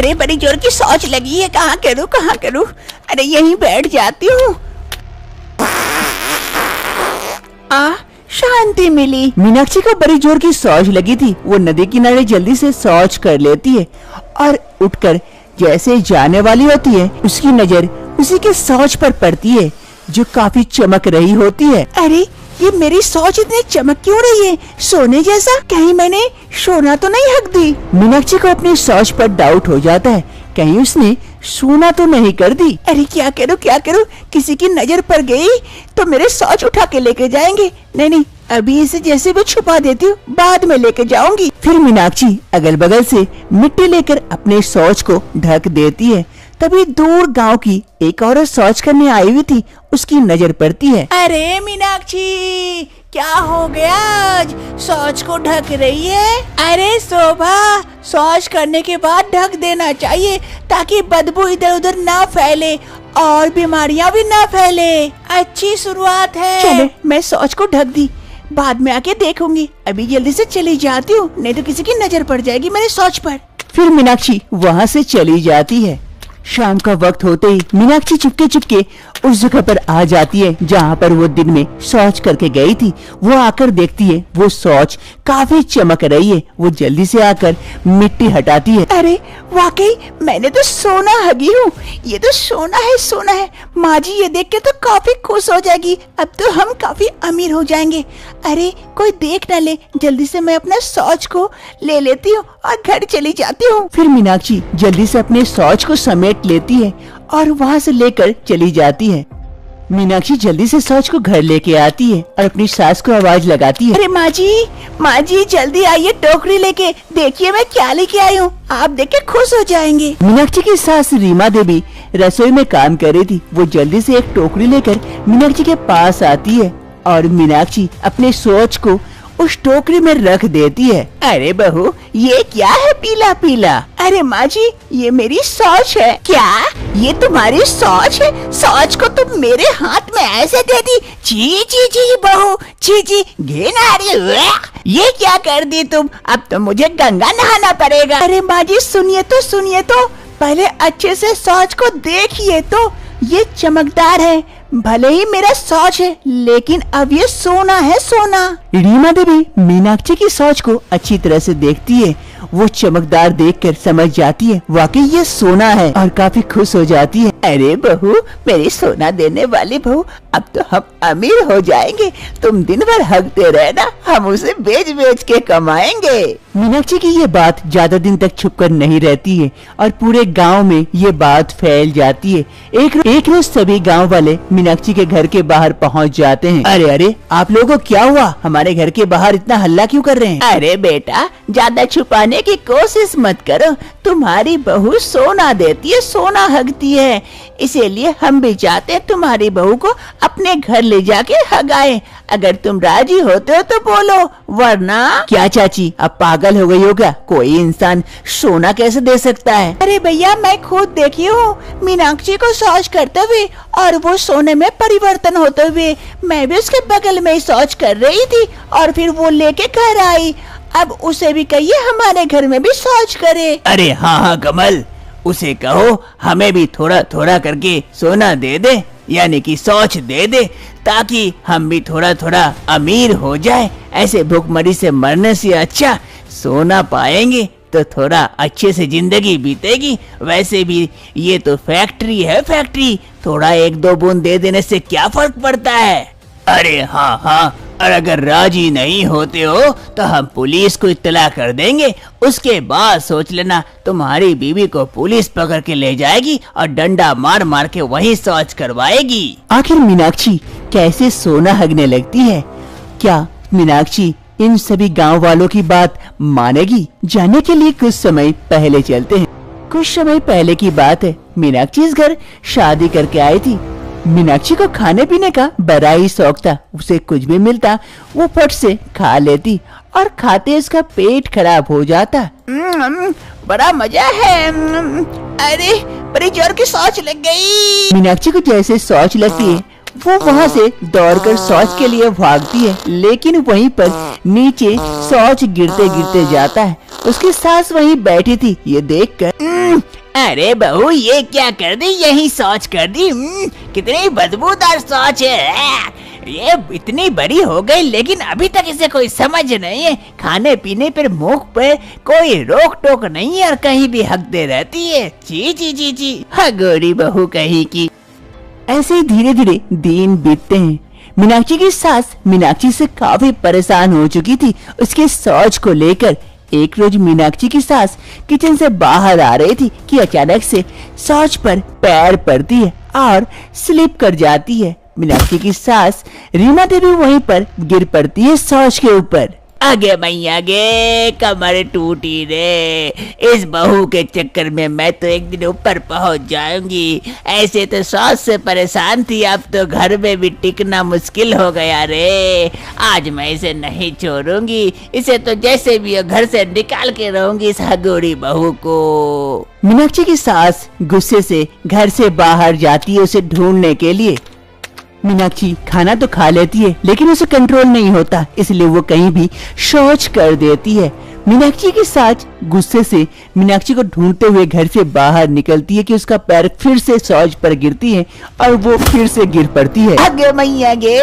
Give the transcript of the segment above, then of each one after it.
अरे बड़ी जोर की शौच लगी है, कहाँ करूँ? अरे यहीं बैठ जाती हूँ। शांति मिली। मीनाक्षी को बड़ी जोर की शौच लगी थी। वो नदी किनारे जल्दी से शौच कर लेती है और उठकर जैसे जाने वाली होती है, उसकी नजर उसी के शौच पर पड़ती है जो काफी चमक रही होती है। अरे ये मेरी शौच इतनी चमक क्यों रही है, सोने जैसा? कहीं मैंने सोना तो नहीं हक दी? मीनाक्षी को अपनी शौच पर डाउट हो जाता है, कहीं उसने सोना तो नहीं कर दी। अरे क्या करूँ? किसी की नजर पड़ गई तो मेरे शौच उठा के लेके जाएंगे। नहीं, अभी इसे जैसे भी छुपा देती हूँ, बाद में लेके जाऊंगी। फिर मीनाक्षी अगल बगल से मिट्टी लेकर अपने शौच को ढक देती है। तभी दूर गांव की एक औरत शौच करने आई हुई थी, उसकी नजर पड़ती है। अरे मीनाक्षी, क्या हो गया? आज शौच को ढक रही है? अरे शोभा, शौच करने के बाद ढक देना चाहिए ताकि बदबू इधर उधर ना फैले और बीमारियां भी ना फैले। अच्छी शुरुआत है। चलो मैं शौच को ढक दी, बाद में आके देखूंगी। अभी जल्दी से चली जाती हूँ, नहीं तो किसी की नजर पड़ जाएगी मेरे शौच पर। फिर मीनाक्षी वहाँ से चली जाती है। शाम का वक्त होते ही मीनाक्षी चुपके उस जगह पर आ जाती है जहाँ पर वो दिन में शौच करके गई थी। वो आकर देखती है वो शौच काफी चमक रही है। वो जल्दी से आकर मिट्टी हटाती है। अरे वाकई मैंने तो सोना हगी हूँ, ये तो सोना है। माँ जी ये देख के तो काफी खुश हो जाएगी। अब तो हम काफी अमीर हो जाएंगे। अरे कोई देख न ले, जल्दी से मैं अपना शौच को ले लेती हूँ और घर चली जाती हूँ। फिर मीनाक्षी जल्दी से अपने शौच को समेट लेती है और वहाँ से लेकर चली जाती है। मीनाक्षी जल्दी से शौच को घर लेके आती है और अपनी सास को आवाज लगाती है। अरे माँ जी जल्दी आइए, टोकरी लेके। देखिए मैं क्या लेके आई हूँ, आप देख के खुश हो जाएंगे। मीनाक्षी की सास रीमा देवी रसोई में काम कर रही थी। वो जल्दी से एक टोकरी लेकर मीनाक्षी के पास आती है और मीनाक्षी अपने शौच को उस टोकरी में रख देती है। अरे बहू, ये क्या है पीला पीला? अरे माँ जी, ये मेरी शौच है। क्या ये तुम्हारी शौच है? शौच को तुम मेरे हाथ में ऐसे दे दी? जी बहू, जी घिन आ रही है। ये क्या कर दी तुम? अब तो मुझे गंगा नहाना पड़ेगा। अरे माँ जी सुनिए तो, पहले अच्छे से शौच को देखिए तो। ये चमकदार है, भले ही मेरा शौच है, लेकिन अब ये सोना है, सोना। रीमा देवी मीनाक्षी की शौच को अच्छी तरह से देखती है। वो चमकदार देखकर समझ जाती है वाकई ये सोना है और काफी खुश हो जाती है। अरे बहू, मेरी सोना देने वाली बहू, अब तो हम अमीर हो जाएंगे। तुम दिन भर हकते रहना, हम उसे बेच के कमाएंगे। मीनाक्षी की ये बात ज्यादा दिन तक छुपकर नहीं रहती है और पूरे गांव में ये बात फैल जाती है। एक रोज सभी गांव वाले मीनाक्षी के घर के बाहर पहुंच जाते हैं। अरे आप लोगों को क्या हुआ? हमारे घर के बाहर इतना हल्ला क्यों कर रहे हैं? अरे बेटा, ज्यादा छुपाने की कोशिश मत करो। तुम्हारी बहू सोना देती है, सोना हगती है, इसीलिए हम भी चाहते हैं तुम्हारी बहू को अपने घर ले जाके हगाए। अगर तुम राजी होते हो तो बोलो, वरना। क्या चाची, अब पागल हो गई हो क्या? कोई इंसान सोना कैसे दे सकता है? अरे भैया, मैं खुद देखी हूँ मीनाक्षी को शौच करते हुए और वो सोने में परिवर्तन होते हुए। मैं भी उसके बगल में ही शौच कर रही थी और फिर वो लेके घर आई। अब उसे भी कहिए हमारे घर में भी शौच करे। अरे हाँ कमल, उसे कहो हमें भी थोड़ा थोड़ा करके सोना दे दे, यानी कि शौच दे दे, ताकि हम भी थोड़ा थोड़ा अमीर हो जाए। ऐसे भूखमरी से मरने से अच्छा सोना पाएंगे तो थोड़ा अच्छे से जिंदगी बीतेगी। वैसे भी ये तो फैक्ट्री है, फैक्ट्री, थोड़ा एक दो बूंद दे देने से क्या फर्क पड़ता है। अरे हाँ, और अगर राजी नहीं होते हो तो हम पुलिस को इत्तला कर देंगे। उसके बाद सोच लेना, तुम्हारी बीवी को पुलिस पकड़ के ले जाएगी और डंडा मार मार के वहीं शौच करवाएगी। आखिर मीनाक्षी कैसे सोना हगने लगती है? क्या मीनाक्षी इन सभी गांव वालों की बात मानेगी? जानने के लिए कुछ समय पहले चलते हैं। कुछ समय पहले की बात है, मीनाक्षी इस घर शादी करके आई थी। मीनाक्षी को खाने पीने का बड़ा ही शौक था। उसे कुछ भी मिलता वो फट से खा लेती और खाते उसका पेट खराब हो जाता। बड़ा मजा है। अरे बड़ी जोर की शौच लग गई। मीनाक्षी को जैसे शौच लगती है वो वहाँ से दौड़कर शौच के लिए भागती है, लेकिन वहीं पर नीचे शौच गिरते गिरते जाता है। उसकी सास वहीं बैठी थी, ये देखकर अरे बहू ये क्या कर दी, यही शौच कर दी। कितनी बदबूदार शौच है, ये इतनी बड़ी हो गई लेकिन अभी तक इसे कोई समझ नहीं है। खाने पीने पर मुंह पे कोई रोक टोक नहीं है और कहीं भी हकते रहती है। जी जी जी जी, हगोरी बहू कहीं की। ऐसे ही धीरे धीरे दिन बीतते हैं। मीनाक्षी की सास मीनाक्षी से काफी परेशान हो चुकी थी उसके शौच को लेकर। एक रोज मीनाक्षी की सास किचन से बाहर आ रही थी कि अचानक से शौच पर पैर पड़ती है और स्लिप कर जाती है। मीनाक्षी की सास रीमा देवी वहीं पर गिर पड़ती है शौच के ऊपर। आगे मैया गे, कमर टूटी रे। इस बहू के चक्कर में मैं तो एक दिन ऊपर पहुंच जाऊंगी। ऐसे तो सास से परेशान थी, अब तो घर में भी टिकना मुश्किल हो गया रे। आज मैं इसे नहीं छोड़ूंगी, इसे तो जैसे भी हो घर से निकाल के रहूंगी इस हगोरी बहू को। मीनाक्षी की सास गुस्से से घर से बाहर जाती है उसे ढूंढने के लिए। मीनाक्षी खाना तो खा लेती है लेकिन उसे कंट्रोल नहीं होता, इसलिए वो कहीं भी शौच कर देती है। मीनाक्षी की सास गुस्से से मीनाक्षी को ढूंढते हुए घर से बाहर निकलती है कि उसका पैर फिर से शौच पर गिरती है और वो फिर से गिर पड़ती है। आगे मैया गे,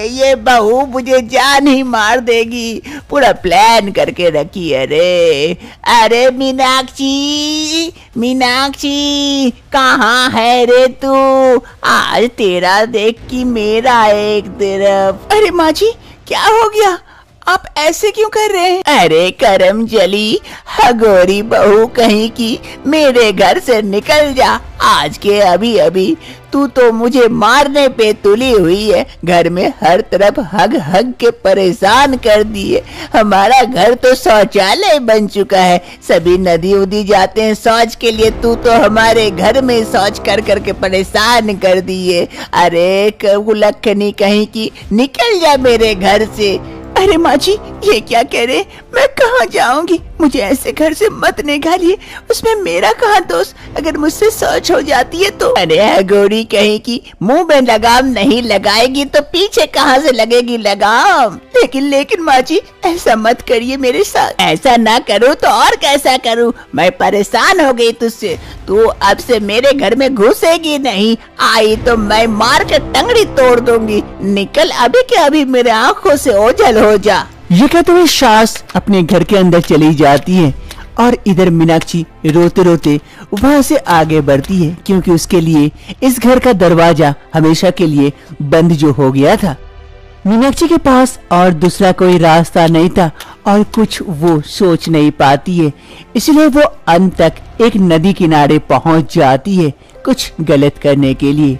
ये बहू मुझे जान ही मार देगी। पूरा प्लान करके रखी है रे। अरे मीनाक्षी, मीनाक्षी कहाँ है रे तू? आज तेरा देख कि मेरा एक तरफ। अरे माँ जी, क्या हो गया? आप ऐसे क्यों कर रहे हैं? अरे करम जली, हगोरी बहू कहीं की, मेरे घर से निकल जा आज के अभी अभी। तू तो मुझे मारने पे तुली हुई है, घर में हर तरफ हग हग के परेशान कर दिए। हमारा घर तो शौचालय बन चुका है, सभी नदी उदी जाते हैं शौच के लिए, तू तो हमारे घर में शौच कर करके परेशान कर दिए। अरे कुलक्खनी कहीं की, निकल जा मेरे घर से। अरे माँ जी, ये क्या कह रहे? मैं कहाँ जाऊंगी? मुझे ऐसे घर से मत निकालिए, उसमें मेरा कहाँ दोष? अगर मुझसे शौच हो जाती है तो। अरे गोरी कहीं की, मुंह में लगाम नहीं लगाएगी तो पीछे कहाँ से लगेगी लगाम? लेकिन माँ जी, ऐसा मत करिए मेरे साथ। ऐसा ना करूँ तो और कैसा करूँ? मैं परेशान हो गई तुझसे। तू अब से मेरे घर में घुसेगी नहीं, आई तो मैं मार के टंगड़ी तोड़ दूंगी। निकल अभी के अभी मेरे आँखों से ओझल हो जा। ये कहते हुए सास अपने घर के अंदर चली जाती है और इधर मीनाक्षी रोते रोते वहां से आगे बढ़ती है, क्योंकि उसके लिए इस घर का दरवाजा हमेशा के लिए बंद जो हो गया था। मीनाक्षी के पास और दूसरा कोई रास्ता नहीं था और कुछ वो सोच नहीं पाती है, इसलिए वो अंत तक एक नदी किनारे पहुंच जाती है कुछ गलत करने के लिए।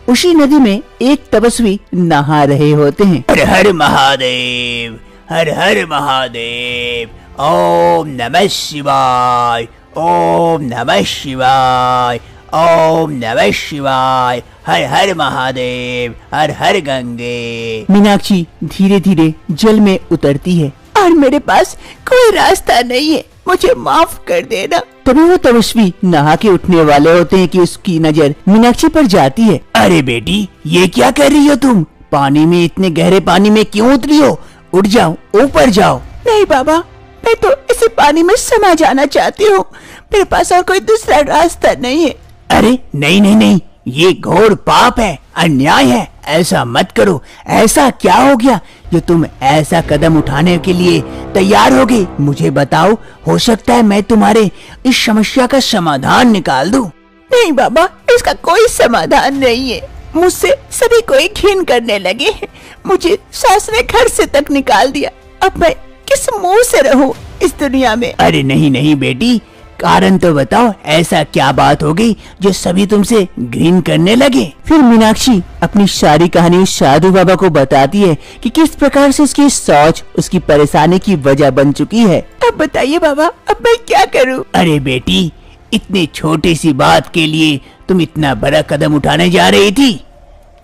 उसी नदी में एक तपस्वी नहा रहे होते हैं। हर हर महादेव, हर हर महादेव, ओम नमः शिवाय, ओम नमः शिवाय, ओम नमः शिवाय, हर हर महादेव, हर हर गंगे। मीनाक्षी धीरे धीरे जल में उतरती है और मेरे पास कोई रास्ता नहीं है, मुझे माफ कर देना। तभी वो तपस्वी नहा के उठने वाले होते हैं कि उसकी नजर मीनाक्षी पर जाती है। अरे बेटी, ये क्या कर रही हो तुम? पानी में, इतने गहरे पानी में क्यों उतरी हो? उठ जाओ, ऊपर जाओ। नहीं बाबा, मैं तो इसी पानी में समा जाना चाहती हूँ, मेरे पास और कोई दूसरा रास्ता नहीं है। अरे नहीं नहीं नहीं, ये घोर पाप है, अन्याय है, ऐसा मत करो। ऐसा क्या हो गया जो तुम ऐसा कदम उठाने के लिए तैयार हो गई? मुझे बताओ, हो सकता है मैं तुम्हारे इस समस्या का समाधान निकाल दूं। नहीं बाबा, इसका कोई समाधान नहीं है। मुझसे सभी कोई घिन करने लगे हैं, मुझे सास ने घर से तक निकाल दिया। अब मैं किस मुंह से रहूं इस दुनिया में? अरे नहीं नहीं बेटी, कारण तो बताओ, ऐसा क्या बात हो गई जो सभी तुमसे घृण करने लगे? फिर मीनाक्षी अपनी सारी कहानी साधु बाबा को बताती है कि किस प्रकार से उसकी सोच उसकी परेशानी की वजह बन चुकी है। अब बताइए बाबा, अब मैं क्या करूं? अरे बेटी, इतनी छोटी सी बात के लिए तुम इतना बड़ा कदम उठाने जा रही थी?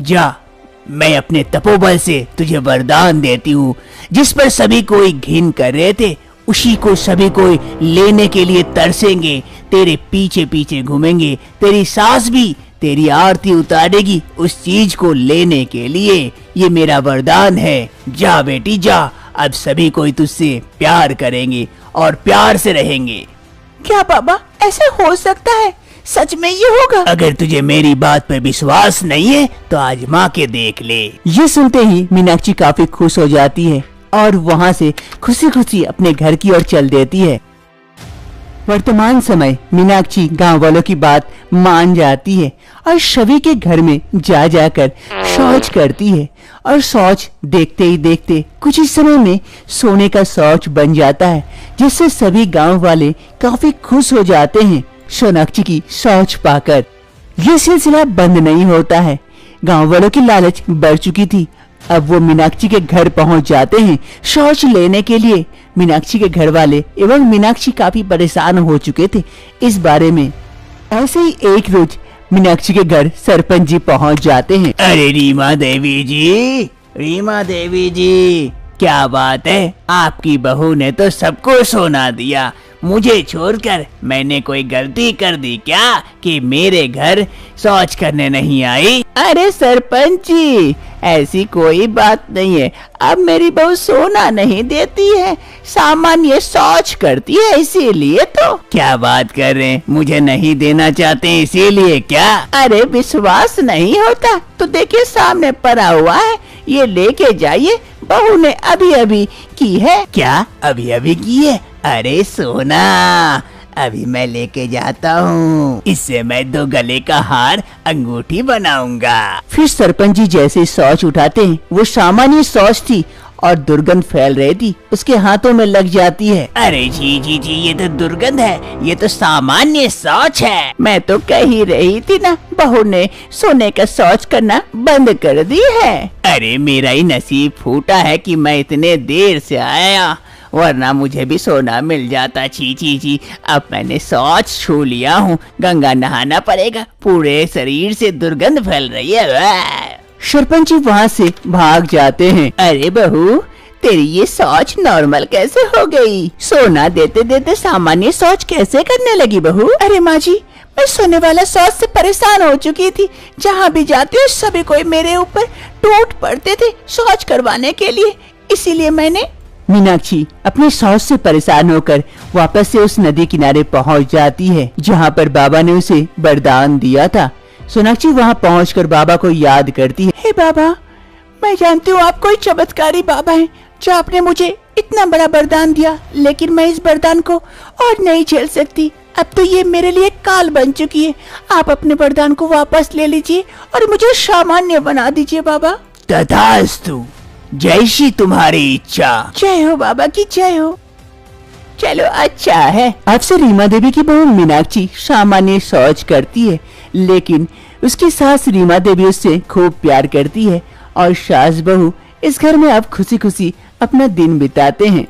जा, मैं अपने तपोबल से तुझे वरदान देती हूँ। जिस पर सभी कोई घिन कर रहे थे, उसी को सभी कोई लेने के लिए तरसेंगे, तेरे पीछे पीछे घूमेंगे। तेरी सास भी तेरी आरती उतारेगी उस चीज को लेने के लिए। ये मेरा वरदान है। जा बेटी जा, अब सभी कोई तुझसे प्यार करेंगे और प्यार से रहेंगे। क्या बाबा, ऐसा हो सकता है? सच में ये होगा? अगर तुझे मेरी बात पर विश्वास नहीं है तो आजमा के देख ले। ये सुनते ही मीनाक्षी काफी खुश हो जाती है और वहाँ से खुशी खुशी अपने घर की ओर चल देती है। वर्तमान समय मीनाक्षी गांव वालों की बात मान जाती है और शवि के घर में जा जाकर शौच करती है और शौच देखते ही देखते कुछ ही समय में सोने का शौच बन जाता है, जिससे सभी गांव वाले काफी खुश हो जाते हैं सोनाक्षी की शौच पाकर। ये सिलसिला बंद नहीं होता है। गांव वालों की लालच बढ़ चुकी थी। अब वो मीनाक्षी के घर पहुंच जाते हैं शौच लेने के लिए। मीनाक्षी के घर वाले एवं मीनाक्षी काफी परेशान हो चुके थे इस बारे में। ऐसे ही एक रोज मीनाक्षी के घर सरपंच जी पहुंच जाते हैं। अरे रीमा देवी जी, रीमा देवी जी, क्या बात है, आपकी बहू ने तो सबको सोना दिया, मुझे छोड़कर। मैंने कोई गलती कर दी क्या कि मेरे घर शौच करने नहीं आई? अरे सरपंच जी, ऐसी कोई बात नहीं है। अब मेरी बहू सोना नहीं देती है, सामान्य शौच करती है, इसीलिए तो। क्या बात कर रहे हैं, मुझे नहीं देना चाहते इसीलिए क्या? अरे विश्वास नहीं होता तो देखिए सामने पड़ा हुआ है, ये लेके जाइए, बहू ने अभी अभी की है। क्या अभी अभी की है? अरे सोना, अभी मैं लेके जाता हूँ, इससे मैं 2 गले का हार अंगूठी बनाऊंगा। फिर सरपंच जी जैसे शौच उठाते हैं, वो सामान्य शौच थी और दुर्गंध फैल रही थी, उसके हाथों में लग जाती है। अरे जी जी जी, ये तो दुर्गंध है, ये तो सामान्य शौच है। मैं तो कह ही रही थी ना, बहू ने सोने का शौच करना बंद कर दी है। अरे मेरा ही नसीब फूटा है कि मैं इतने देर से आया, वरना मुझे भी सोना मिल जाता। छी छी छी, अब मैंने शौच छू लिया हूँ, गंगा नहाना पड़ेगा, पूरे शरीर से दुर्गंध फैल रही है। सरपंच जी वहाँ से भाग जाते हैं। अरे बहू, तेरी ये शौच नॉर्मल कैसे हो गई? सोना देते देते सामान्य शौच कैसे करने लगी बहू? अरे माँ जी, मैं सोने वाला शौच से परेशान हो चुकी थी। जहाँ भी जाती हूँ सभी कोई मेरे ऊपर टूट पड़ते थे शौच करवाने के लिए, इसीलिए मैंने। मीनाक्षी अपने शौच से परेशान होकर वापस से उस नदी किनारे पहुंच जाती है जहां पर बाबा ने उसे वरदान दिया था। सोनाक्षी वहां पहुंचकर बाबा को याद करती है। हे बाबा, मैं जानती हूँ आप कोई चमत्कारी बाबा हैं, जो आपने मुझे इतना बड़ा वरदान दिया, लेकिन मैं इस वरदान को और नहीं झेल सकती। अब तो ये मेरे लिए काल बन चुकी है। आप अपने वरदान को वापस ले लीजिए और मुझे सामान्य बना दीजिए बाबा। तथास्तु, जैसी तुम्हारी इच्छा। जय हो बाबा की जय हो। चलो अच्छा है। अब से रीमा देवी की बहू मीनाक्षी सामान्य शौच करती है, लेकिन उसकी सास रीमा देवी उससे खूब प्यार करती है और सास बहू इस घर में अब खुशी खुशी अपना दिन बिताते हैं।